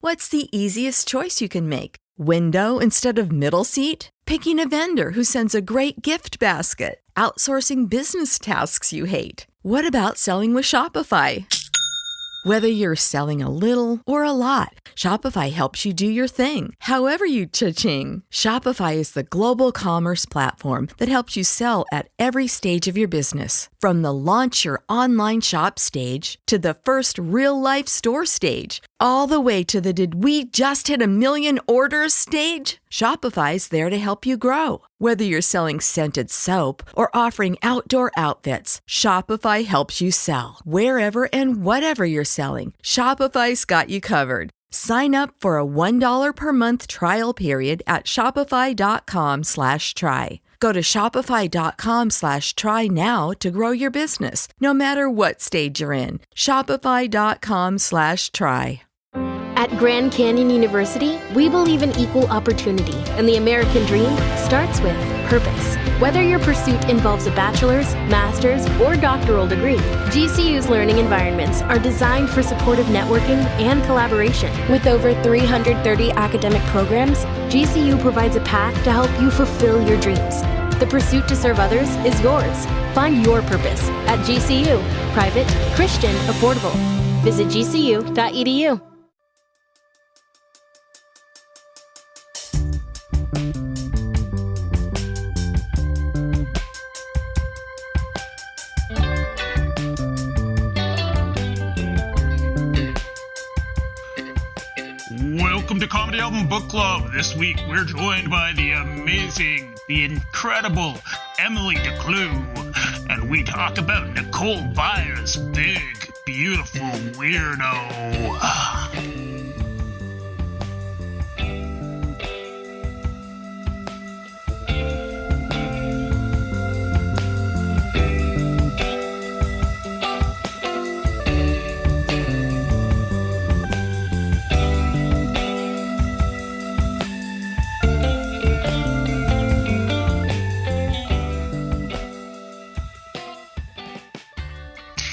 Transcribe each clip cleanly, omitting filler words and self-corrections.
What's the easiest choice you can make? Window instead of middle seat? Picking a vendor who sends a great gift basket? Outsourcing business tasks you hate? What about selling with Shopify? Whether you're selling a little or a lot, Shopify helps you do your thing, however you cha-ching. Shopify is the global commerce platform that helps you sell at every stage of your business. From the launch your online shop stage to the first real-life store stage, all the way to the did we just hit 1 million orders stage. Shopify's there to help you grow. Whether you're selling scented soap or offering outdoor outfits, Shopify helps you sell. Wherever and whatever you're selling, Shopify's got you covered. Sign up for a $1 per month trial period at shopify.com/try. Go to shopify.com/try now to grow your business, no matter what stage you're in. Shopify.com/try. At Grand Canyon University, we believe in equal opportunity, and the American dream starts with purpose. Whether your pursuit involves a bachelor's, master's, or doctoral degree, GCU's learning environments are designed for supportive networking and collaboration. With over 330 academic programs, GCU provides a path to help you fulfill your dreams. The pursuit to serve others is yours. Find your purpose at GCU. Private, Christian, affordable. Visit gcu.edu. Welcome to Comedy Album Book Club. This week we're joined by the amazing, the incredible Emily Decloux, and we talk about Nicole Byer's Big Beutiful Weirdo.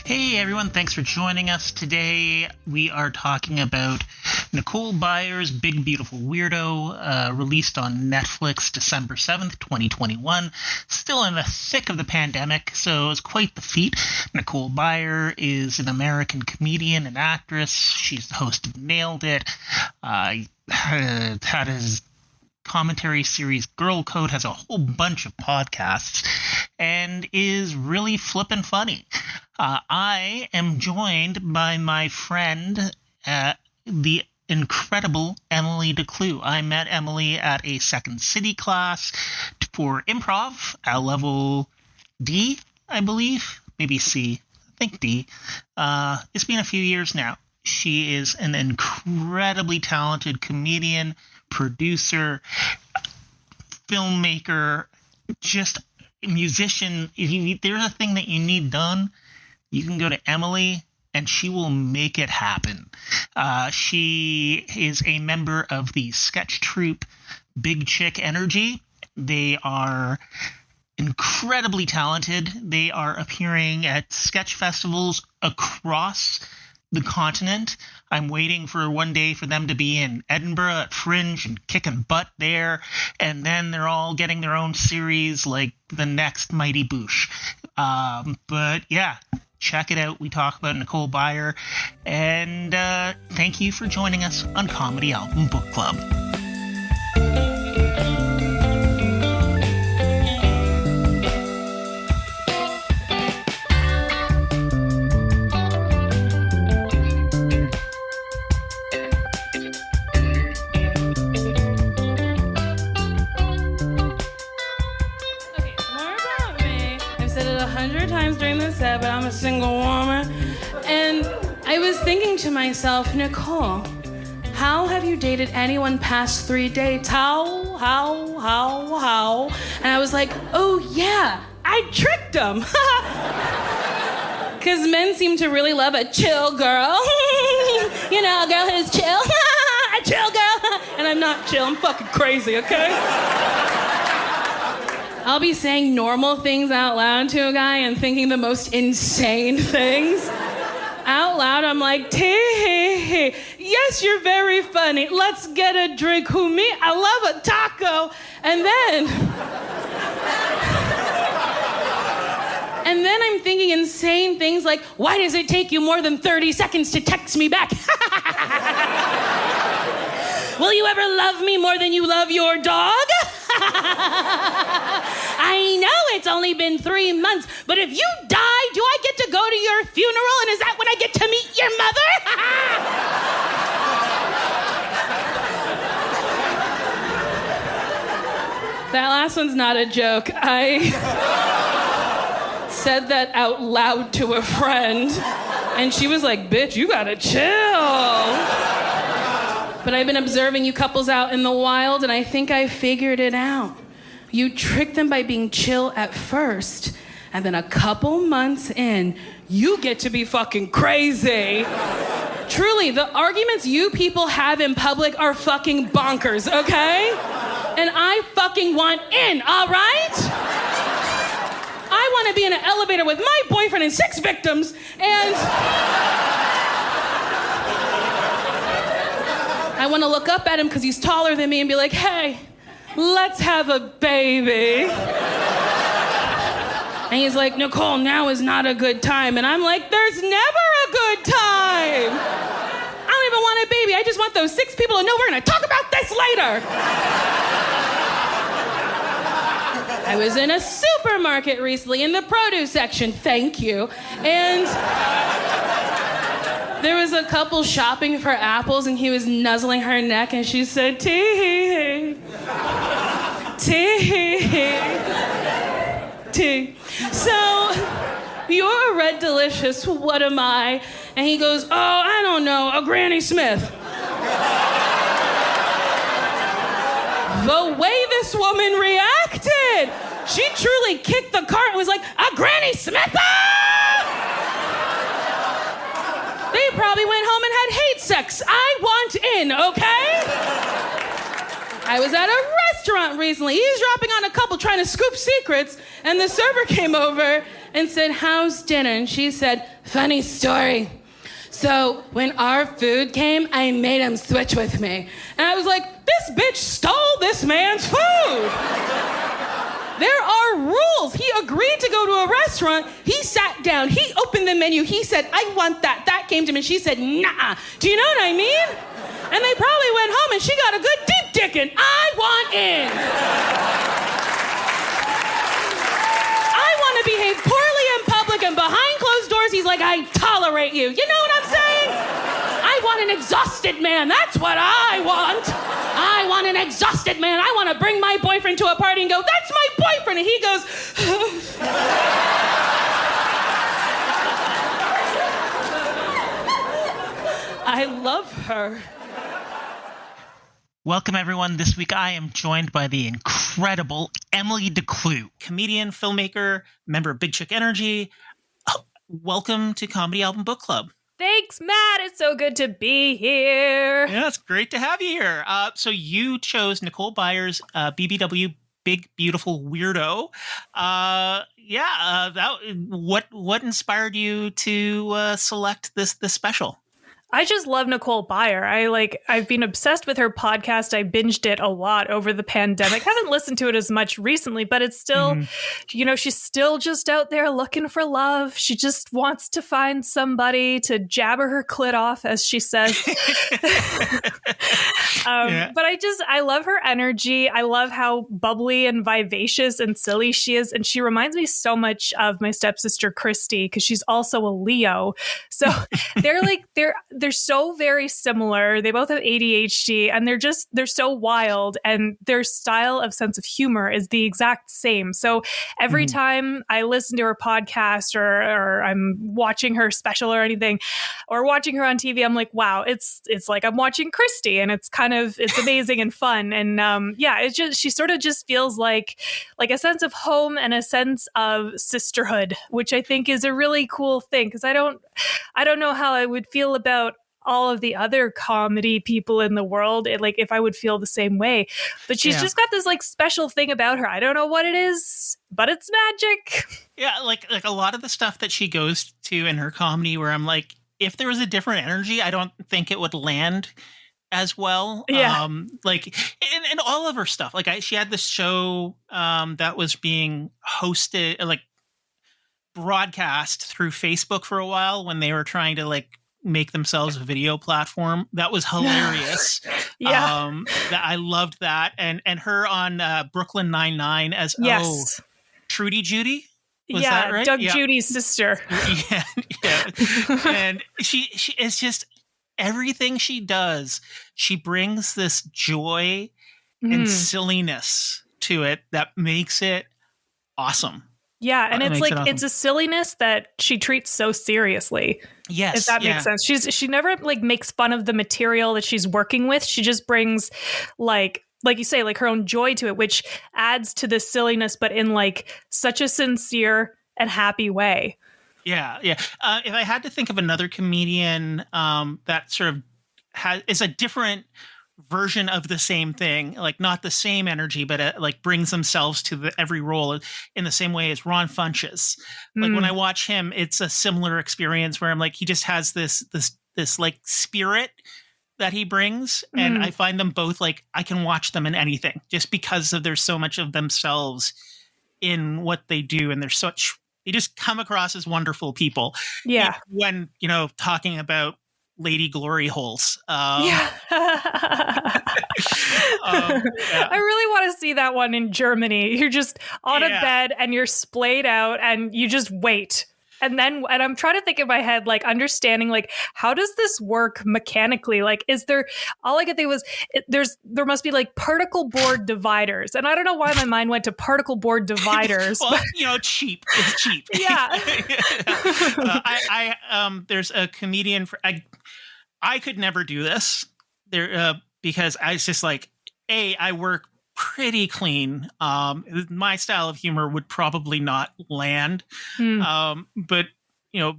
Hey everyone, thanks for joining us today. We are talking about Nicole Byer's Big Beutiful Weirdo, released on Netflix December 7th, 2021. Still in the thick of the pandemic, so it's quite the feat. Nicole Byer is an American comedian and actress. She's the host of Nailed It. Had his commentary series Girl Code, has a whole bunch of podcasts, and is really flippin' funny. I am joined by my friend, the incredible Emily Decloux. I met Emily at a Second City class for improv at level D, I believe. Maybe C. I think D. It's been a few years now. She is an incredibly talented comedian, producer, filmmaker, just musician. If there's a thing that you need done, you can go to Emily and she will make it happen. She is a member of the sketch troupe Big Chick Energy. They are incredibly talented. They are appearing at sketch festivals across the continent. I'm waiting for one day for them to be in Edinburgh at Fringe and kicking butt there, and then they're all getting their own series like the next Mighty Boosh. But yeah, check it out. We talk about Nicole Byer, and thank you for joining us on Comedy Album Book Club. But I'm a single woman. And I was thinking to myself, Nicole, how have you dated anyone past 3 dates? How? And I was like, oh yeah, I tricked them. Because men seem to really love a chill girl. You know, a girl who's chill. A chill girl. And I'm not chill, I'm fucking crazy, okay? I'll be saying normal things out loud to a guy and thinking the most insane things. Out loud, I'm like, tee, yo, yes, you're very funny. Let's get a drink. Who, me? I love a taco. And then I'm thinking insane things like, why does it take you more than 30 seconds to text me back? Will you ever love me more than you love your dog? I know it's only been 3 months, but if you die, do I get to go to your funeral? And is that when I get to meet your mother? That last one's not a joke. I said that out loud to a friend, and she was like, bitch, you gotta chill. But I've been observing you couples out in the wild, and I think I figured it out. You trick them by being chill at first, and then a couple months in, you get to be fucking crazy. Truly, the arguments you people have in public are fucking bonkers, okay? And I fucking want in, all right? I want to be in an elevator with my boyfriend and 6 victims, and I want to look up at him because he's taller than me and be like, hey, let's have a baby. And he's like, Nicole, now is not a good time. And I'm like, there's never a good time. I don't even want a baby. I just want those 6 people to know we're going to talk about this later. I was in a supermarket recently in the produce section, thank you. And there was a couple shopping for apples, and he was nuzzling her neck, and she said, tea, tea, tea. So, you're a red delicious, what am I? And he goes, oh, I don't know, a Granny Smith. The way this woman reacted, she truly kicked the cart and was like, a Granny Smith? They probably went home and had hate sex. I want in, okay? I was at a restaurant recently, eavesdropping on a couple trying to scoop secrets, and the server came over and said, how's dinner? And she said, funny story. So when our food came, I made him switch with me. And I was like, this bitch stole this man's food. There are rules. He agreed to go to a restaurant. He sat down. He opened the menu. He said, I want that. That came to me. She said, nah. Do you know what I mean? And they probably went home and she got a good deep dicking. I want in. I want to behave poorly in public, and behind closed doors, he's like, I tolerate you. You know what I'm saying? I want an exhausted man. That's what I want. I want an exhausted man. I want to bring my boyfriend to a party and go, that's my boyfriend. And he goes, I love her. Welcome, everyone. This week I am joined by the incredible Emily Decloux, comedian, filmmaker, member of Big Chick Energy. Welcome to Comedy Album Book Club. Thanks, Matt. It's so good to be here. Yeah, it's great to have you here. So you chose Nicole Byer's BBW, Big Beutiful Weirdo. What inspired you to select this special? I just love Nicole Byer. I've been obsessed with her podcast. I binged it a lot over the pandemic. Haven't listened to it as much recently, but it's still, she's still just out there looking for love. She just wants to find somebody to jabber her clit off, as she says. But I love her energy. I love how bubbly and vivacious and silly she is. And she reminds me so much of my stepsister, Christy, because she's also a Leo. So they're so very similar. They both have ADHD, and they're so wild, and their style of sense of humor is the exact same. So every time I listen to her podcast or I'm watching her special or anything, or watching her on TV, I'm like, wow, it's like I'm watching Christy, and it's amazing and fun. And she sort of just feels like a sense of home and a sense of sisterhood, which I think is a really cool thing, because I don't know how I would feel about all of the other comedy people in the world, if I would feel the same way. But she's just got this special thing about her. I don't know what it is, but it's magic. Yeah, like a lot of the stuff that she goes to in her comedy, where I'm like, if there was a different energy, I don't think it would land as well. Yeah. Like and all of her stuff. Like she had this show that was being hosted, like broadcast through Facebook for a while when they were trying to like make themselves a video platform. That was hilarious. Yeah. I loved that. And her on Brooklyn Nine-Nine as Trudy Judy. Was that right? Doug Judy's sister. Yeah. And she is just everything she does. She brings this joy and silliness to it that makes it awesome. Yeah, and it's like it's a silliness that she treats so seriously. Yes, if that makes sense. She never like makes fun of the material that she's working with. She just brings like you say, like her own joy to it, which adds to the silliness, but in like such a sincere and happy way. Yeah. If I had to think of another comedian that sort of is a different version of the same thing, like not the same energy, but like brings themselves to every role in the same way as Ron Funches. Like when I watch him, it's a similar experience where I'm like, he just has this like spirit that he brings. And I find them both like, I can watch them in anything just because there's so much of themselves in what they do. And they just come across as wonderful people. Yeah. When, talking about lady glory holes. I really want to see that one in Germany. You're just on a bed and you're splayed out and you just wait. And I'm trying to think in my head, like understanding, like, how does this work mechanically? Like, all I could think was there must be like particle board dividers. And I don't know why my mind went to particle board dividers. Well, cheap. It's cheap. Yeah. There's a comedian I could never do this there because I was just like, I work pretty clean. My style of humor would probably not land. But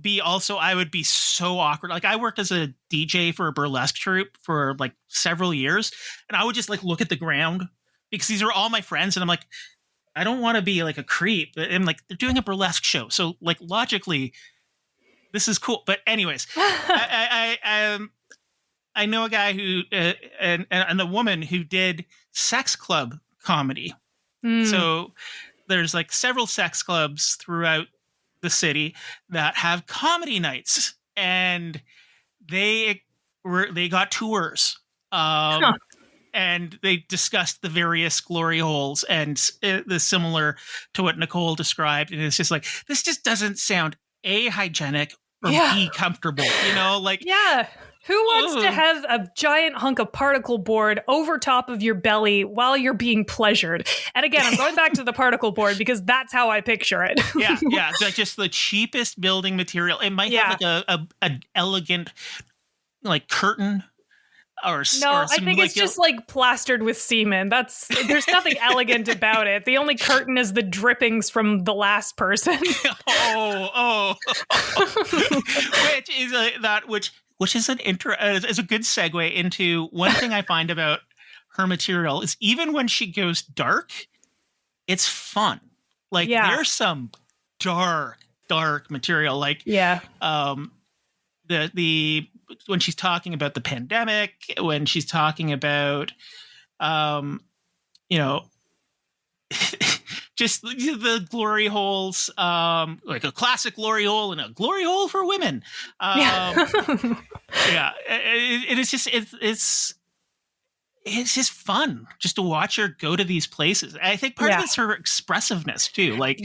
B, also I would be so awkward. Like I worked as a DJ for a burlesque troupe for like several years, and I would just like look at the ground because these are all my friends, and I'm like, I don't want to be like a creep. And like they're doing a burlesque show, so like logically, this is cool. But anyways, I know a guy who and a woman who did sex club comedy. So there's like several sex clubs throughout the city that have comedy nights, and they got tours. And they discussed the various glory holes and the similar to what Nicole described. And it's just like, this just doesn't sound A, hygienic, or B, comfortable, Yeah. Who wants to have a giant hunk of particle board over top of your belly while you're being pleasured? And again, I'm going back to the particle board because that's how I picture it. Yeah. It's like just the cheapest building material. It might have like an elegant like curtain or I think it's just like plastered with semen. There's nothing elegant about it. The only curtain is the drippings from the last person. Which is is a good segue into one thing I find about her material is even when she goes dark, it's fun. Like there's some dark material. Like the when she's talking about the pandemic, when she's talking about just the glory holes, like a classic glory hole and a glory hole for women. It's just fun just to watch her go to these places. I think part of it's her expressiveness too. Like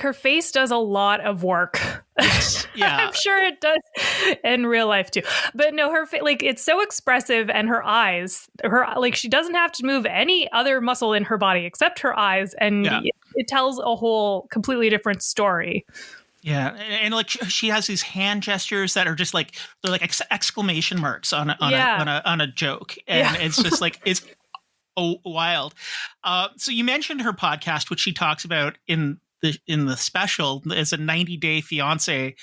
her face does a lot of work. Yes, yeah. I'm sure it does in real life too. But no, her it's so expressive, and her eyes, she doesn't have to move any other muscle in her body except her eyes, and it tells a whole completely different story. Yeah, and like she has these hand gestures that are just like they're like exclamation marks on a joke, and it's just like it's wild. So you mentioned her podcast, which she talks about in the special. It's a 90-Day Fiancé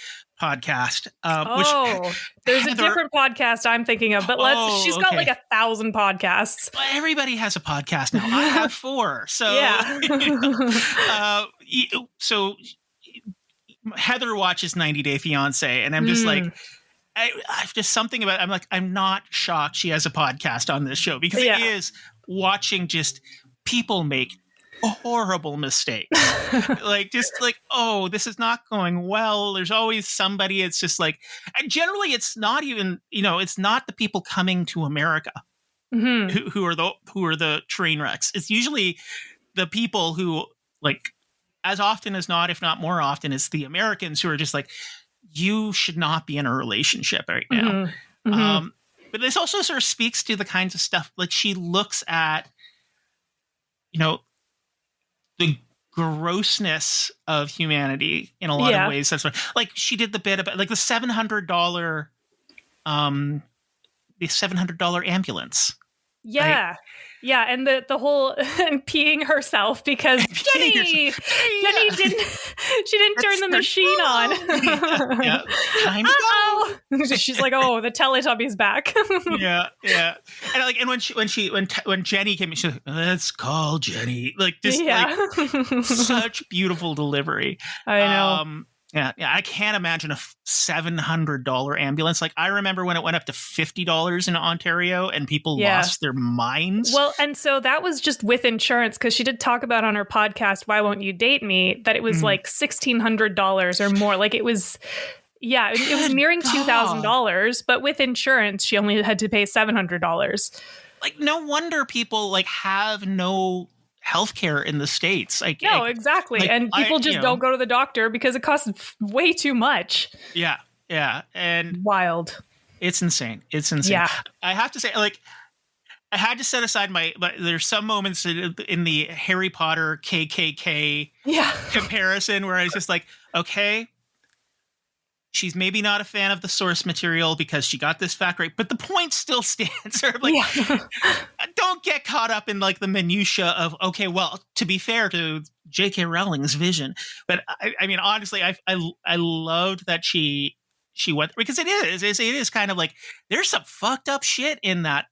podcast. There's a different podcast I'm thinking of, but she's got like 1,000 podcasts. Well, everybody has a podcast now. I have 4, so so. Heather watches 90 Day Fiancé, and I'm just like, I've just something about, I'm not shocked she has a podcast on this show, because it is watching just people make horrible mistakes. Oh, this is not going well. There's always somebody. It's just like, and generally it's not even, it's not the people coming to America who are the train wrecks. It's usually the people who, like, as often as not, if not more often, it's the Americans who are just like, you should not be in a relationship right now. But this also sort of speaks to the kinds of stuff, like, she looks at, the grossness of humanity in a lot of ways. That's like, she did the bit about, like, the $700 ambulance. Yeah. Right? Yeah, and the whole and peeing herself because Jenny didn't turn the machine on. Time to go. She's like, oh, the Teletubby's back. And when Jenny came in, she's like, let's call Jenny. Like this, like, such beautiful delivery. I know. Yeah, I can't imagine a $700 ambulance. Like, I remember when it went up to $50 in Ontario and people lost their minds. Well, and so that was just with insurance, because she did talk about on her podcast, Why Won't You Date Me, that it was like $1,600 or more. Like, it was, it was nearing $2,000, but with insurance, she only had to pay $700. Like, no wonder people, like, have no healthcare in the States. Exactly. Like, and people just don't go to the doctor because it costs way too much. Yeah. And wild. It's insane. Yeah. I have to say, like, I had to set aside there's some moments in the Harry Potter KKK comparison where I was just like, okay, she's maybe not a fan of the source material because she got this fact right, but the point still stands. Sort of like, don't get caught up in, like, the minutia of, okay, well, to be fair to J.K. Rowling's vision, but I mean, honestly, I loved that she went, because it is kind of like, there's some fucked up shit in that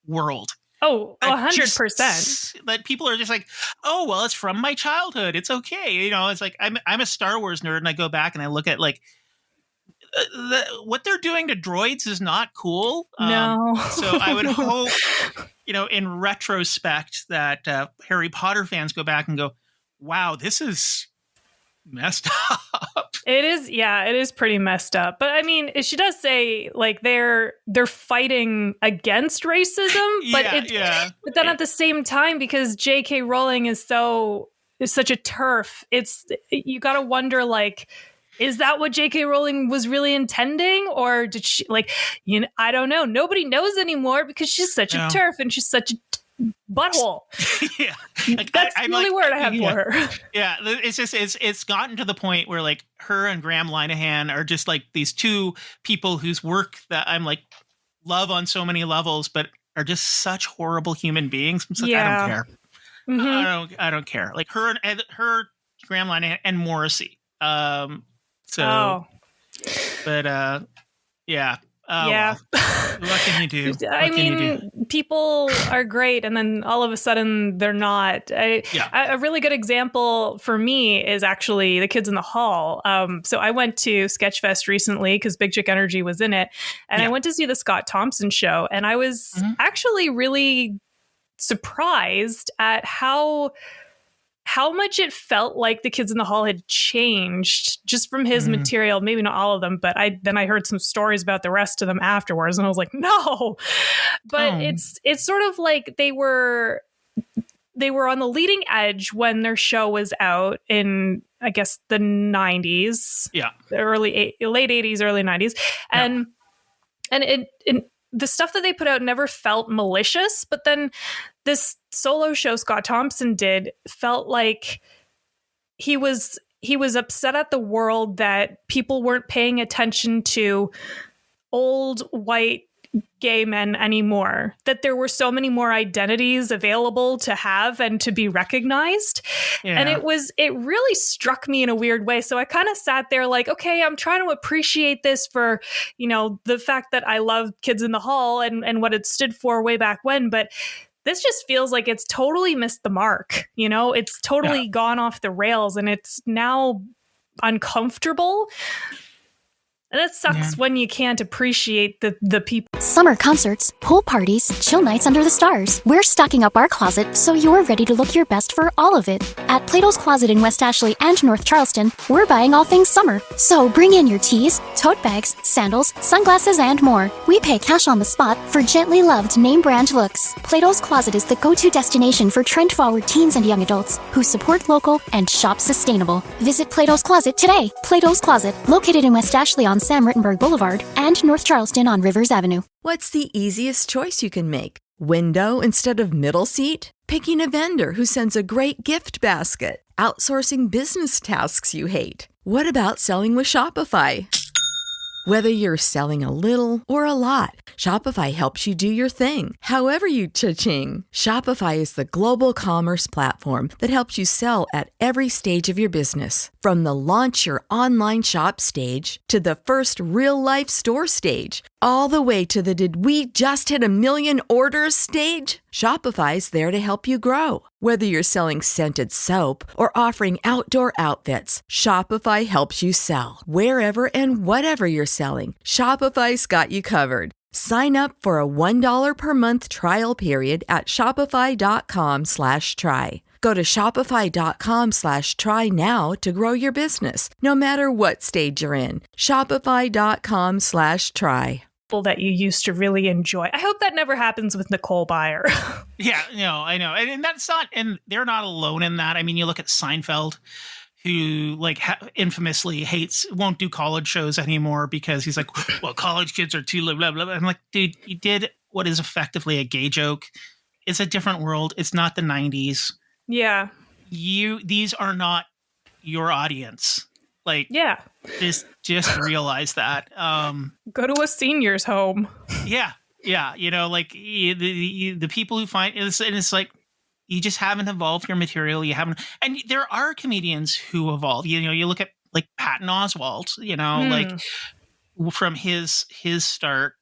world. Oh, 100%. That people are just like, oh, well, it's from my childhood. It's okay. It's like, I'm a Star Wars nerd, and I go back and I look at, like, what they're doing to droids is not cool. No. So I would hope, in retrospect, that Harry Potter fans go back and go, wow, this is messed up. It is pretty messed up. But I mean, she does say, like, they're fighting against racism, but but then at the same time, because J.K. Rowling is such a TERF, you got to wonder, like, is that what J.K. Rowling was really intending, or did she, like, I don't know. Nobody knows anymore because she's such a TERF and she's such a butthole. Like, that's the only word I have for her. Yeah, it's just it's gotten to the point where, like, her and Graham Linehan are just like these two people whose work that I'm, like, love on so many levels, but are just such horrible human beings. I'm like, I don't care. Mm-hmm. I don't care. Like, her Graham Linehan and Morrissey. Yeah. Well, what can you do? I mean, people are great, and then all of a sudden they're not. A really good example for me is actually The Kids in the Hall. So I went to Sketchfest recently because Big Chick Energy was in it, and I went to see the Scott Thompson show, and I was actually really surprised at how much it felt like The Kids in the Hall had changed just from his material. Maybe not all of them, but I heard some stories about the rest of them afterwards, and I was like, no. But it's sort of like they were on the leading edge when their show was out in, I guess, the 90s. Yeah. Late 80s, early 90s. And the stuff that they put out never felt malicious, but then this solo show Scott Thompson did felt like he was upset at the world that people weren't paying attention to old white gay men anymore, that there were so many more identities available to have and to be recognized. And it really struck me in a weird way. So I kind of sat there like, okay, I'm trying to appreciate this for, the fact that I love Kids in the Hall and what it stood for way back when. But this just feels like it's totally missed the mark. It's totally gone off the rails, and it's now uncomfortable. And it sucks when you can't appreciate the people. Summer concerts, pool parties, chill nights under the stars. We're stocking up our closet so you're ready to look your best for all of it. At Plato's Closet in West Ashley and North Charleston, we're buying all things summer. So bring in your tees, tote bags, sandals, sunglasses, and more. We pay cash on the spot for gently loved name brand looks. Plato's Closet is the go-to destination for trend-forward teens and young adults who support local and shop sustainable. Visit Plato's Closet today. Plato's Closet, located in West Ashley on Sam Rittenberg Boulevard and North Charleston on Rivers Avenue. What's the easiest choice you can make? Window instead of middle seat? Picking a vendor who sends a great gift basket? Outsourcing business tasks you hate? What about selling with Shopify? Whether you're selling a little or a lot, Shopify helps you do your thing, however you cha-ching. Shopify is the global commerce platform that helps you sell at every stage of your business. From the launch your online shop stage to the first real-life store stage, all the way to the did we just hit a million orders stage. Shopify's there to help you grow. Whether you're selling scented soap or offering outdoor outfits, Shopify helps you sell. Wherever and whatever you're selling, Shopify's got you covered. Sign up for a $1 per month trial period at shopify.com/try. Go to shopify.com/try now to grow your business, no matter what stage you're in. Shopify.com/try. That you used to really enjoy. I hope that never happens with Nicole Byer. Yeah, no, I know. And that's not, and they're not alone in that. I mean, you look at Seinfeld, who like infamously won't do college shows anymore because he's like, well, college kids are too blah, blah, blah. I'm like, dude, you did what is effectively a gay joke. It's a different world. It's not the 90s. Yeah. These are not your audience. Like, yeah, just realize that. Go to a senior's home. Yeah. You know, like the people who find it, and it's like, you just haven't evolved your material. You haven't, and there are comedians who evolve. You know, you look at like Patton Oswalt. You know, like from his start,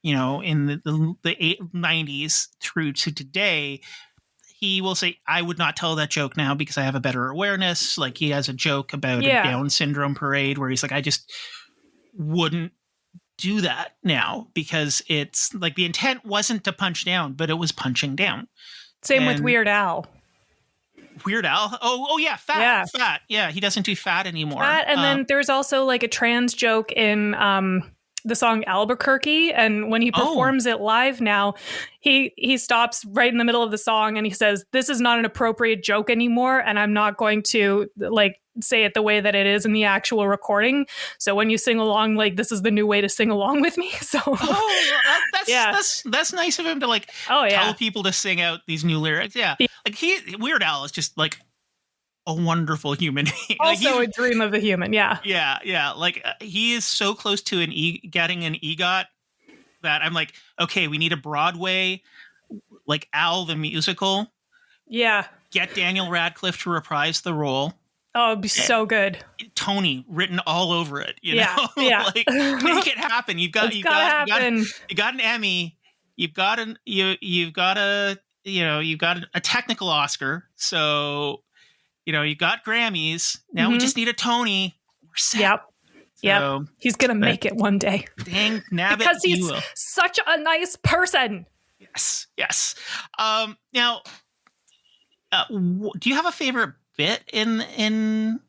you know, in the 90s through to today. He will say, I would not tell that joke now because I have a better awareness. Like he has a joke about a Down syndrome parade where he's like, I just wouldn't do that now because it's like the intent wasn't to punch down, but it was punching down. Same with Weird Al. Weird Al? Oh yeah, fat. Yeah, he doesn't do fat anymore. Fat, and then there's also like a trans joke in the song Albuquerque, and when he performs it live now, he stops right in the middle of the song and he says, this is not an appropriate joke anymore, and I'm not going to like say it the way that it is in the actual recording. So when you sing along, like this is the new way to sing along with me. So that's nice of him to like tell people to sing out these new lyrics. Yeah. Like Weird Al is just like a wonderful human being. Also a dream of a human. Yeah. Yeah. Like he is so close to getting an EGOT that I'm like, okay, we need a Broadway, like Al the musical. Yeah. Get Daniel Radcliffe to reprise the role. Oh, it'd be so good. Tony written all over it. You know, yeah. Like make it happen. You got an Emmy. You've got a technical Oscar. So, you know, you got Grammys. Now we just need a Tony. We're set. Yep. He's going to make it one day. Dang, nabbit. Because he's such a nice person. Yes. Now, do you have a favorite bit in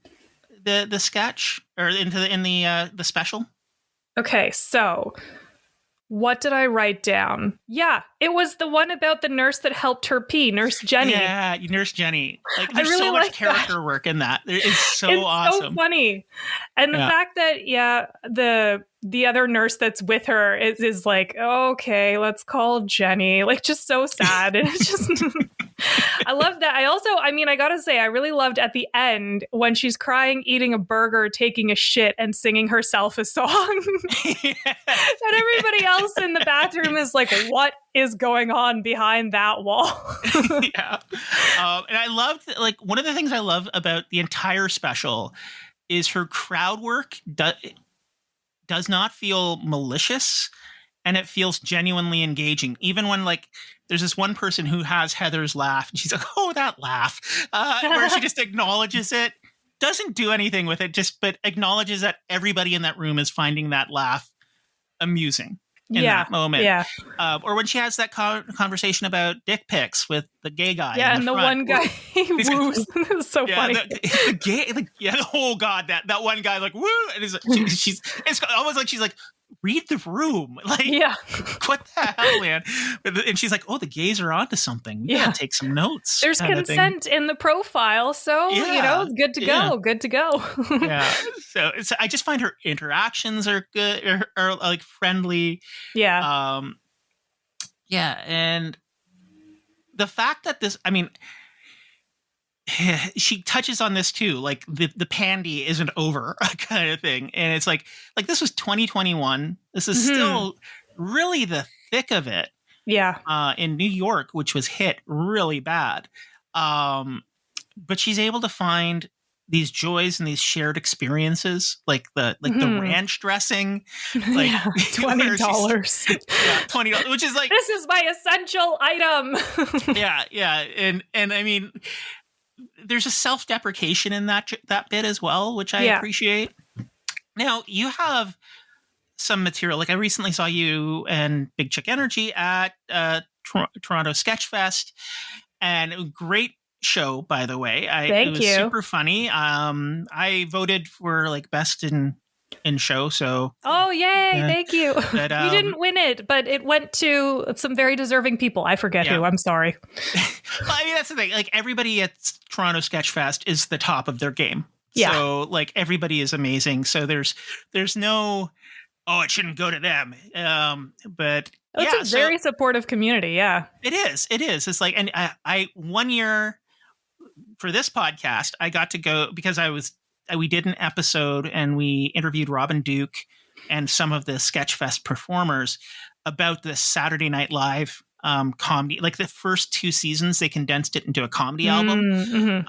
the sketch or in the special? Okay, so what did I write down? Yeah, it was the one about the nurse that helped her pee, Nurse Jenny. Yeah, Nurse Jenny. Like, there's really so much character work in that. It's awesome. So funny. And the fact that, the other nurse that's with her is like, okay, let's call Jenny. Like, just so sad. And it's just... I love that. I gotta say, I really loved at the end when she's crying, eating a burger, taking a shit, and singing herself a song. And everybody else in the bathroom is like, what is going on behind that wall? Yeah. And I loved, like, one of the things I love about the entire special is her crowd work does not feel malicious. And it feels genuinely engaging. Even when, like, there's this one person who has Heather's laugh. And she's like, oh, that laugh. Where she just acknowledges it. doesn't do anything with it, but acknowledges that everybody in that room is finding that laugh amusing in that moment. Yeah. Or when she has that conversation about dick pics with the gay guy. Yeah, in and the front. one guy he woos. It was so funny. The gay, oh God, that one guy like woo, and she's it's almost like she's like, read the room, like what the hell, man? And she's like, oh, the gays are onto something. We gotta take some notes. There's consent in the profile, so it's good to go. Good to go. Yeah. So I just find her interactions are good, or like friendly. Yeah. Yeah, and the fact that this, I mean, she touches on this too, like the pandy isn't over kind of thing. And it's like this was 2021. This is still really the thick of it. Yeah. In New York, which was hit really bad. But she's able to find these joys and these shared experiences, like the ranch dressing, like $20. $20, which is like, this is my essential item. yeah. And I mean, there's a self-deprecation in that bit as well, which I appreciate. Now, you have some material. Like I recently saw you and Big Chick Energy at Toronto Sketch Fest, and a great show, by the way. It was super funny. I voted for like best in show. So thank you. But, you didn't win it, but it went to some very deserving people. I forget who. I'm sorry. Well, I mean, that's the thing. Like everybody at Toronto Sketch Fest is the top of their game. Yeah. So like everybody is amazing. So there's no, oh, it shouldn't go to them. But it's a very supportive community. Yeah, it is. It's like, and I 1 year for this podcast, I got to go because we did an episode and we interviewed Robin Duke and some of the Sketchfest performers about the Saturday Night Live comedy. Like the first 2 seasons, they condensed it into a comedy album.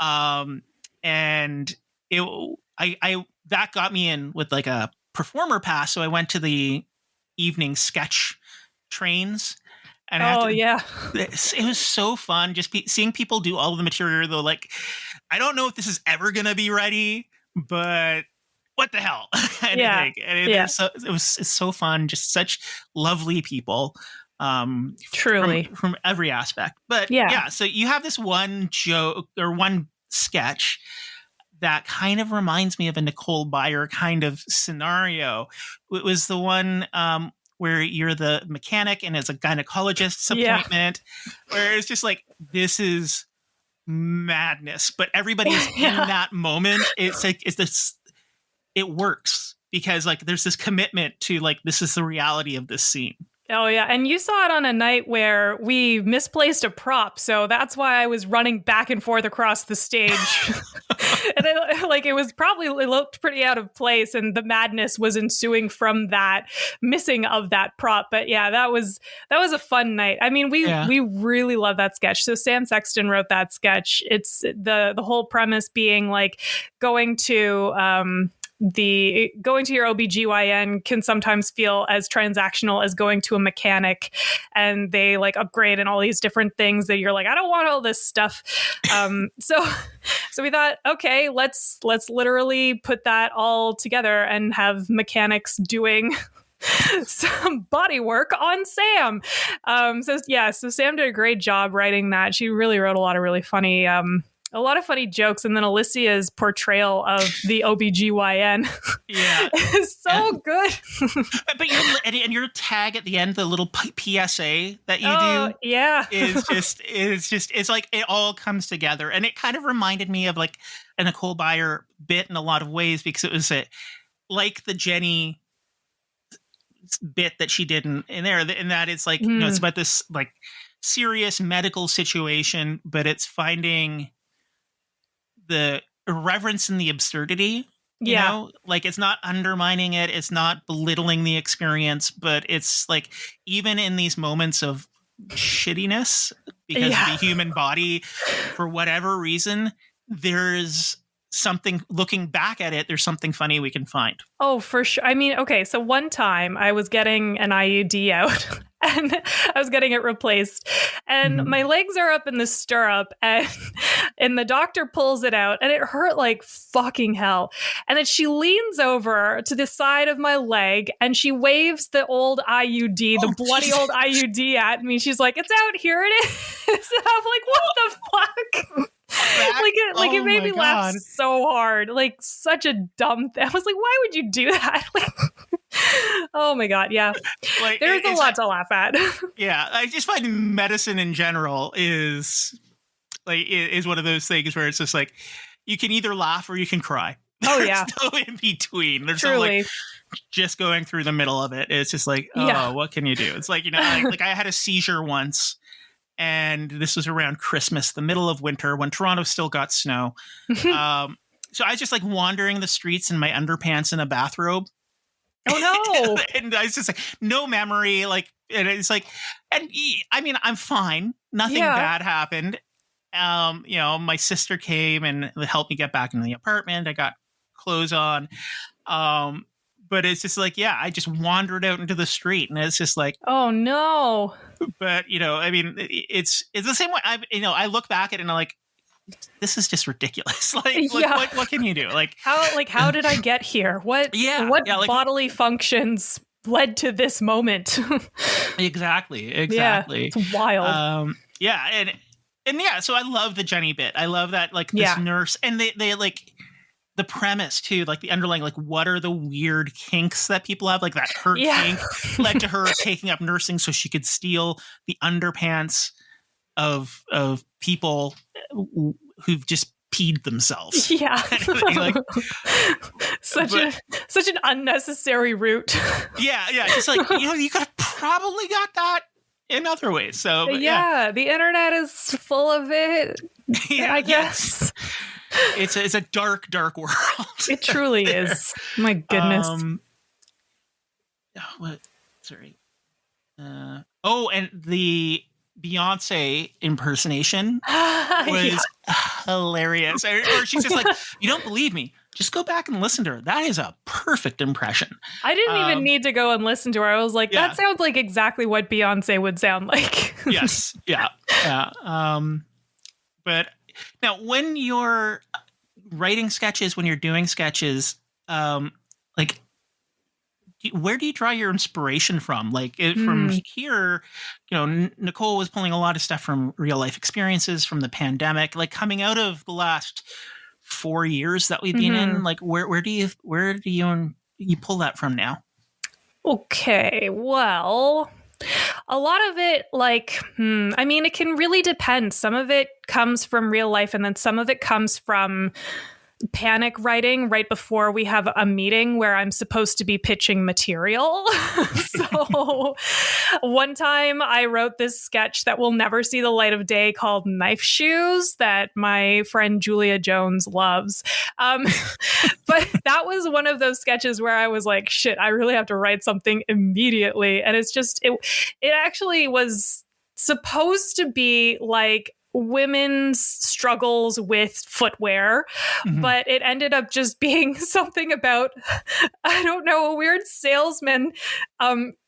And that got me in with like a performer pass. So I went to the evening sketch trains. And it was so fun just seeing people do all of the material. Though, like, I don't know if this is ever going to be ready, but what the hell? It's so fun. Just such lovely people. Truly. From every aspect. But so you have this one joke or one sketch that kind of reminds me of a Nicole Byer kind of scenario. It was the one where you're the mechanic and it's a gynecologist's appointment, where it's just like, this is madness, but everybody's in that moment. It's like, it works because like there's this commitment to like, this is the reality of this scene. Oh, yeah. And you saw it on a night where we misplaced a prop. So that's why I was running back and forth across the stage. And it looked pretty out of place. And the madness was ensuing from that missing of that prop. But yeah, that was a fun night. I mean, we really love that sketch. So Sam Sexton wrote that sketch. It's the whole premise being like going to your OBGYN can sometimes feel as transactional as going to a mechanic, and they like upgrade and all these different things that you're like, I don't want all this stuff. So we thought, okay, let's literally put that all together and have mechanics doing some body work on Sam. So Sam did a great job writing that. She really wrote a lot of really funny jokes, and then Alicia's portrayal of the OBGYN is so good. But your tag at the end, the little PSA that you do, it's like it all comes together, and it kind of reminded me of like a Nicole Byer bit in a lot of ways, because it was like the Jenny bit that she did in there, in that it's like it's about this like serious medical situation, but it's finding the irreverence and the absurdity, you know, like it's not undermining it. It's not belittling the experience, but it's like, even in these moments of shittiness, because of the human body, for whatever reason, there's something, looking back at it, there's something funny we can find. Oh, for sure. I mean, okay, so one time I was getting an IUD out and I was getting it replaced. And my legs are up in the stirrup, and the doctor pulls it out, and it hurt like fucking hell. And then she leans over to the side of my leg, and she waves the old IUD, the bloody old IUD at me. She's like, "It's out, here it is." And I'm like, "What the fuck?" It made me laugh so hard. Like, such a dumb thing. I was like, why would you do that? Like, oh my God. Yeah. Like, there's a lot to laugh at. Yeah. I just find medicine in general is one of those things where it's just like, you can either laugh or you can cry. Oh yeah. There's no in between. There's Truly. no like just going through the middle of it. It's just like, what can you do? It's like, like I had a seizure once. And this was around Christmas, the middle of winter, when Toronto still got snow. So I was just like wandering the streets in my underpants and a bathrobe. Oh no! And I was just like, no memory. Like, and it's like, and I mean, I'm fine. Nothing bad happened. My sister came and helped me get back in the apartment. I got clothes on. But it's just like, I just wandered out into the street, and it's just like, oh no. But I mean, it's the same way. I look back at it and I'm like, this is just ridiculous. What can you do? How did I get here? What bodily functions led to this moment? Exactly. Yeah, it's wild. So I love the Jenny bit. I love that this nurse, and they like. The premise too, like the underlying, like what are the weird kinks that people have, like that her kink led to her taking up nursing so she could steal the underpants of people who've just peed themselves. Yeah, such an unnecessary route. Yeah, just like you could have probably got that in other ways. So the internet is full of it. I guess. It's a dark world. It truly is. My goodness. Sorry. And the Beyonce impersonation was hilarious. Or she's just like, you don't believe me? Just go back and listen to her. That is a perfect impression. I didn't even need to go and listen to her. I was like, that sounds like exactly what Beyonce would sound like. Yes. Yeah. But now, when you're writing sketches, when you're doing sketches, where do you draw your inspiration from? From here, Nicole was pulling a lot of stuff from real life experiences, from the pandemic, like coming out of the last 4 years that we've been in. Like, where do you pull that from now? Okay, well, a lot of it, it can really depend. Some of it comes from real life, and then some of it comes from panic writing right before we have a meeting where I'm supposed to be pitching material. So one time I wrote this sketch that will never see the light of day called Knife Shoes that my friend Julia Jones loves. But that was one of those sketches where I was like, shit, I really have to write something immediately. And it's just, it actually was supposed to be like women's struggles with footwear, but it ended up just being something about, I don't know, a weird salesman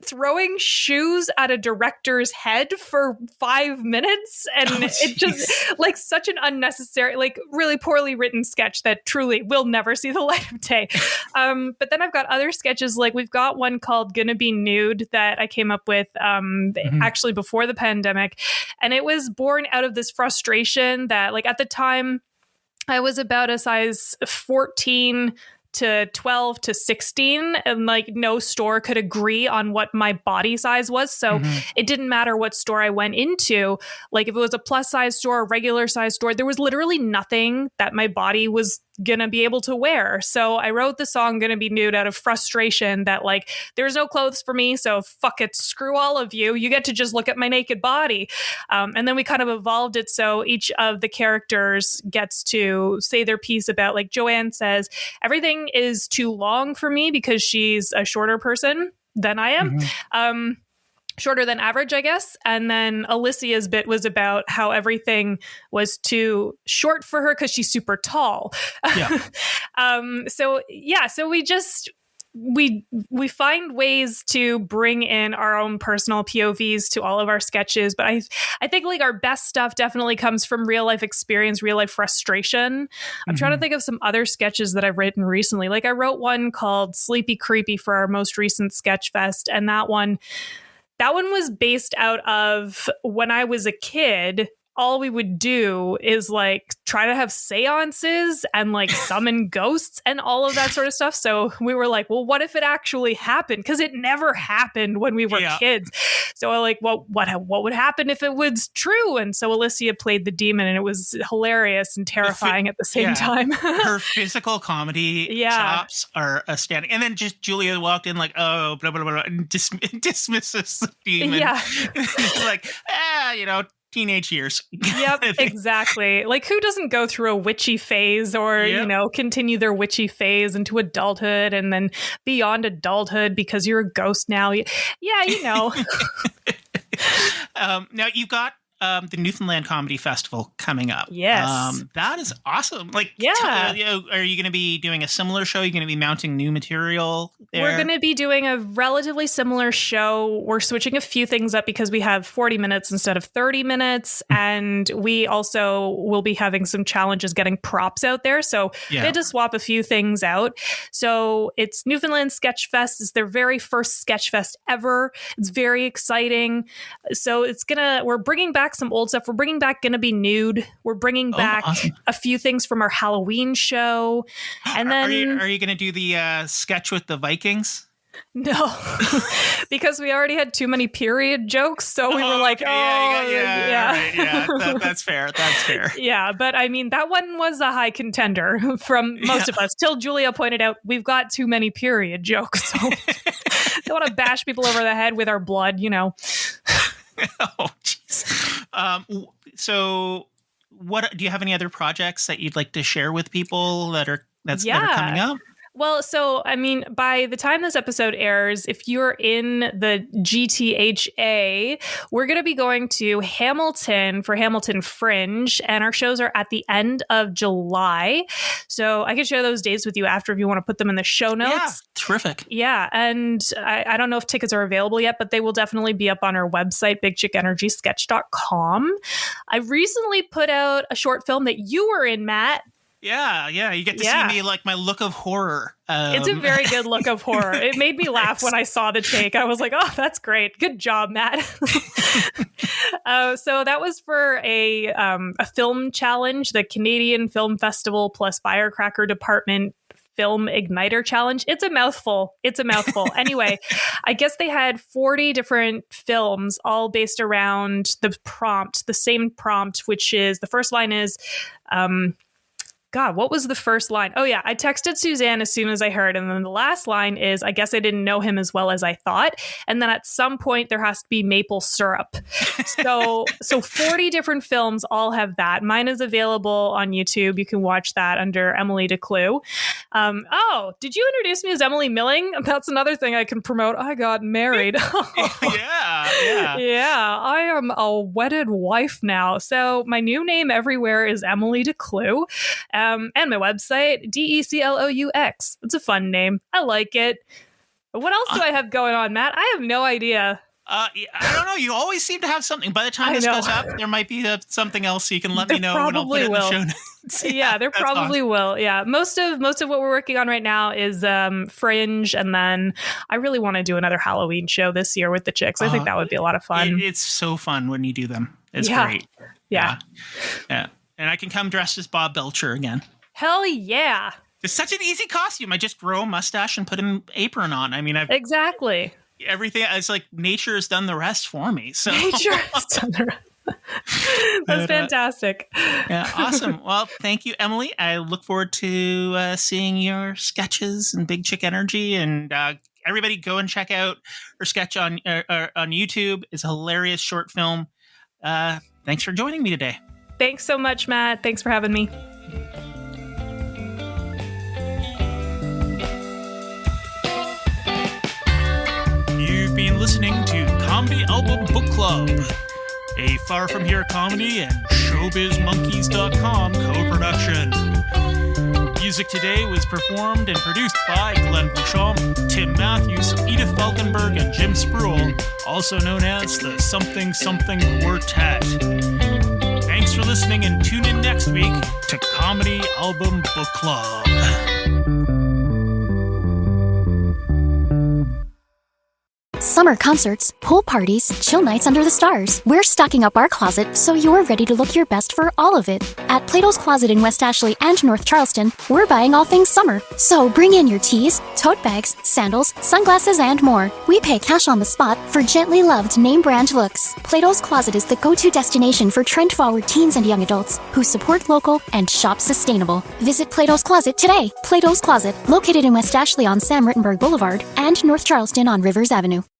throwing shoes at a director's head for 5 minutes. And it just like such an unnecessary, like really poorly written sketch that truly will never see the light of day. But then I've got other sketches, like we've got one called Gonna Be Nude that I came up with actually before the pandemic. And it was born out of this frustration that, like, at the time I was about a size 14 to 12 to 16, and like no store could agree on what my body size was. So it didn't matter what store I went into. Like if it was a plus size store, a regular size store, there was literally nothing that my body was gonna be able to wear. So I wrote the song Gonna Be Nude out of frustration that like there's no clothes for me, so fuck it, screw all of you, you get to just look at my naked body. And then we kind of evolved it so each of the characters gets to say their piece about, like Joanne says, everything is too long for me because she's a shorter person than I am. Shorter than average, I guess. And then Alicia's bit was about how everything was too short for her because she's super tall. Yeah. So we just, we find ways to bring in our own personal POVs to all of our sketches, but I think like our best stuff definitely comes from real life experience, real life frustration. I'm trying to think of some other sketches that I've written recently. Like I wrote one called Sleepy Creepy for our most recent Sketch Fest, and that one was based out of when I was a kid. All we would do is like try to have seances and like summon ghosts and all of that sort of stuff. So we were like, well, what if it actually happened? Because it never happened when we were kids. So like, well, what would happen if it was true? And so Alicia played the demon, and it was hilarious and terrifying at the same time. Her physical comedy chops are astounding. And then just Julia walked in like, oh, blah, blah, blah, blah, and dismisses the demon. Yeah. It's like, teenage years. Yep, exactly. Like who doesn't go through a witchy phase or, continue their witchy phase into adulthood and then beyond adulthood because you're a ghost now. Yeah, Now you've got the Newfoundland Comedy Festival coming up. Yes. That is awesome. Like, yeah. Are you going to be doing a similar show? Are you going to be mounting new material there? We're going to be doing a relatively similar show. We're switching a few things up because we have 40 minutes instead of 30 minutes. And we also will be having some challenges getting props out there. So we had to swap a few things out. So it's Newfoundland Sketch Fest. It's their very first Sketch Fest ever. It's very exciting. So we're bringing back some old stuff. We're bringing back Gonna Be Nude. We're bringing back a few things from our Halloween show. And then are you going to do the sketch with the Vikings? No, because we already had too many period jokes. So we were like, that's fair. That's fair. Yeah. But I mean, that one was a high contender from most of us till Julia pointed out we've got too many period jokes. So don't want to bash people over the head with our blood, Oh, jeez. So what do you have any other projects that you'd like to share with people that are coming up? Well, so, I mean, by the time this episode airs, if you're in the GTHA, we're going to be going to Hamilton for Hamilton Fringe, and our shows are at the end of July. So I can share those dates with you after if you want to put them in the show notes. Yeah, terrific. Yeah, and I don't know if tickets are available yet, but they will definitely be up on our website, bigchickenergysketch.com. I recently put out a short film that you were in, Matt. Yeah. You get to see me like my look of horror. It's a very good look of horror. It made me laugh when I saw the take. I was like, oh, that's great. Good job, Matt. So that was for a film challenge, the Canadian Film Festival plus Firecracker Department Film Igniter Challenge. It's a mouthful. Anyway, I guess they had 40 different films all based around the same prompt, which is the first line is, God, what was the first line? Oh, yeah. I texted Suzanne as soon as I heard. And then the last line is, I guess I didn't know him as well as I thought. And then at some point, there has to be maple syrup. So 40 different films all have that. Mine is available on YouTube. You can watch that under Emily Decloux. Did you introduce me as Emily Milling? That's another thing I can promote. I got married. Yeah. Yeah, I am a wedded wife now. So my new name everywhere is Emily Decloux. And my website, Decloux. It's a fun name. I like it. What else do I have going on, Matt? I have no idea. I don't know. You always seem to have something. By the time this goes up, there might be something else, so you can let me know and I'll put it in the show notes. Yeah, there probably will. Yeah, most of what we're working on right now is Fringe, and then I really want to do another Halloween show this year with the chicks. I think that would be a lot of fun. It's so fun when you do them. It's great. Yeah. And I can come dressed as Bob Belcher again. Hell yeah. It's such an easy costume. I just grow a mustache and put an apron on. I mean, exactly. Everything. It's like nature has done the rest for me. So nature has done the rest. That's fantastic. Yeah, awesome. Well, thank you, Emily. I look forward to seeing your sketches and Big Chick Energy. And everybody go and check out her sketch on YouTube. It's a hilarious short film. Thanks for joining me today. Thanks so much, Matt. Thanks for having me. You've been listening to Comedy Album Book Club, a Far From Here comedy and ShowbizMonkeys.com co-production. Music today was performed and produced by Glenn Bouchon, Tim Matthews, Edith Falkenberg, and Jim Spruill, also known as the Something Something Quartet. Thanks for listening, and tune in next week to Comedy Album Book Club. Summer concerts, pool parties, chill nights under the stars. We're stocking up our closet so you're ready to look your best for all of it. At Plato's Closet in West Ashley and North Charleston, we're buying all things summer. So bring in your tees, tote bags, sandals, sunglasses, and more. We pay cash on the spot for gently loved name brand looks. Plato's Closet is the go-to destination for trend-forward teens and young adults who support local and shop sustainable. Visit Plato's Closet today. Plato's Closet, located in West Ashley on Sam Rittenberg Boulevard and North Charleston on Rivers Avenue.